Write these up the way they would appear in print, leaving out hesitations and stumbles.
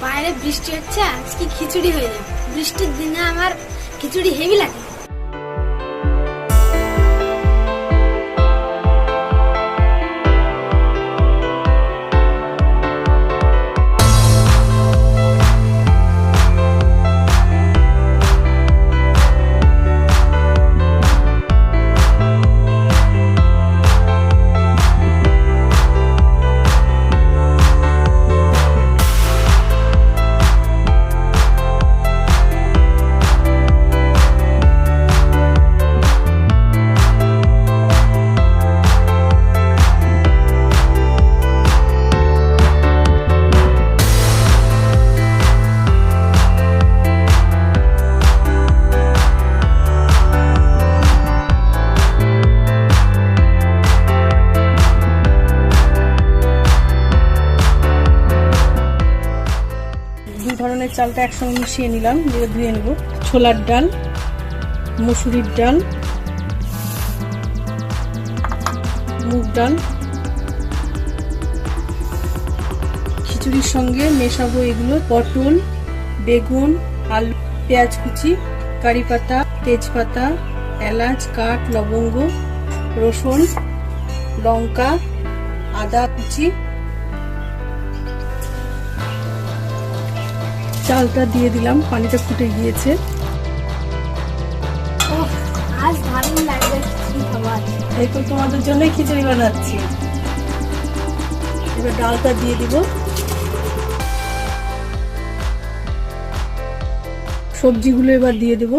বাইরে বৃষ্টি হচ্ছে, আজকে খিচুড়ি হয়ে যাবে। বৃষ্টির দিনে আমার খিচুড়ি হেভি লাগে। দুই ধরনের চালটা একসঙ্গে মিশিয়ে নিলাম, দিয়ে ধুয়ে নেব। ছোলার ডাল, মসুরির ডাল, মুগ ডাল। খিচুড়ির সঙ্গে মেশাবো এগুলো: পটল, বেগুন, আলু, পেঁয়াজ কুচি, কারি পাতা, তেজপাতা, এলাচ, কাঠ, লবঙ্গ, রসুন, লঙ্কা, আদা কুচি। চালটা দিয়ে দিলাম, পানিটা ফুটে গিয়েছে। আজ দারুণ লাগবে খিচুড়ি খাবার। এই তো তোমাদের জন্যই খিচুড়ি বানাচ্ছি। এবার ডালটা দিয়ে দিব। সবজিগুলো এবার দিয়ে দেব।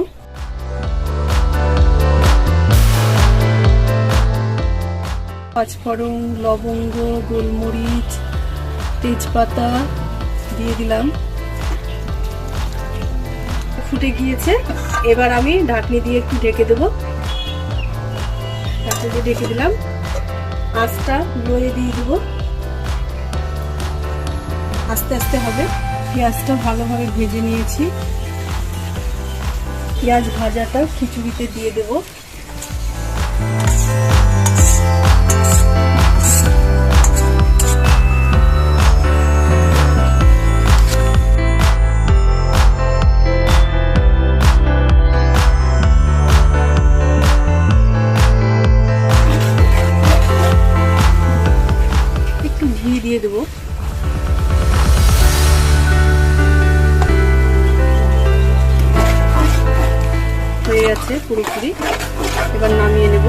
পাঁচফোড়ন, লবঙ্গ, গোলমরিচ, তেজপাতা দিয়ে দিলাম। ফুটে গিয়েছে, এবার আমি ঢাকনি দিয়ে একটু ঢেকে দেবো। ঢাকনি দিয়ে ঢেকে দিলাম, আঁচটা লয়ে দিয়ে দেবো। আস্তে আস্তে হবে। পেঁয়াজটা ভালোভাবে ভেজে নিয়েছি। পেঁয়াজ ভাজাটা খিচুড়িতে দিয়ে দেবো। দিয়ে দেবো। হয়ে গেছে পুরোপুরি, এবার নামিয়ে নেব।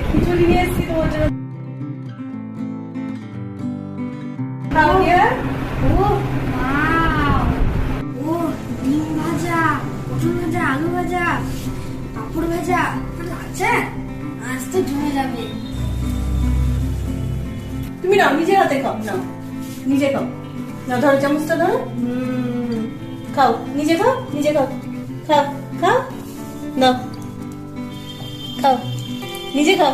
খিচুড়ি নিয়ে এসেছি তোমার জন্য। ডিম ভাজা, পটল ভাজা, আলু ভাজা, পাঁপড় ভাজা আছে। আজ তো জমে যাবে। তুমি নাও, নিজের হাতে খাও। নাও, নিজে খাও। না, ধরো চামচটা ধরো। খাও, নিজে খাও, নিজে খাও। খাও, খাও, নাও, খাও, নিজে খাও।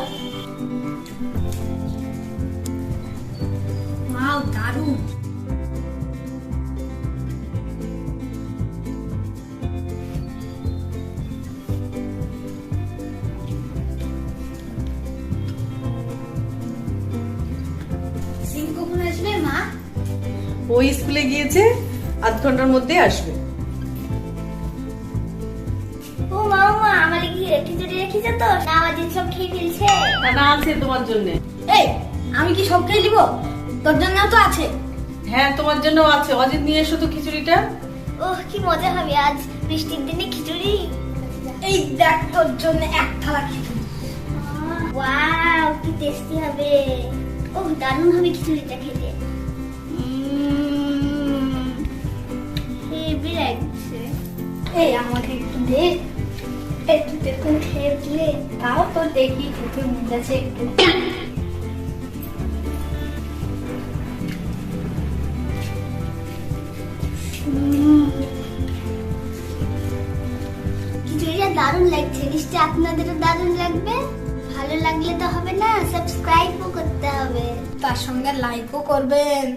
ওয়াও, দারুণ। কখন আসবে মা? ওই স্কুলে গিয়েছে, আধ ঘন্টার মধ্যে আসবে। ও মামা, আমার কি খিচুড়ি রেখেছে তো? না, আমার সব খেয়ে ফেলছে। না, আছে তোমার জন্য। এই, আমি কি সব খেয়ে নিব? তোর জন্যও তো আছে। হ্যাঁ, তোমার জন্য আছে। অজিত নিয়ে এসো তো খিচুড়িটা। ওহ, কি মজা হবে আজ বৃষ্টির দিনে খিচুড়ি। এই দেখ, তোর জন্য এক থালা খিচুড়ি। ওয়াও, কি টেস্টি হবে। ওহ, দারুণ হবে খিচুড়িটা খেতে। হেভি লাগছে। এই, আমাকে একটু দে। একটু দেখুন খেয়ে দিলে তাও তো দেখি চোখে মুখ আছে একটু। খিচুড়িটা দারুণ লাগছে, নিশ্চয়ই আপনাদেরও দারুণ লাগবে। ভালো লাগলে তো হবে না, সাবস্ক্রাইবও করতে হবে, তার সঙ্গে লাইকও করবেন।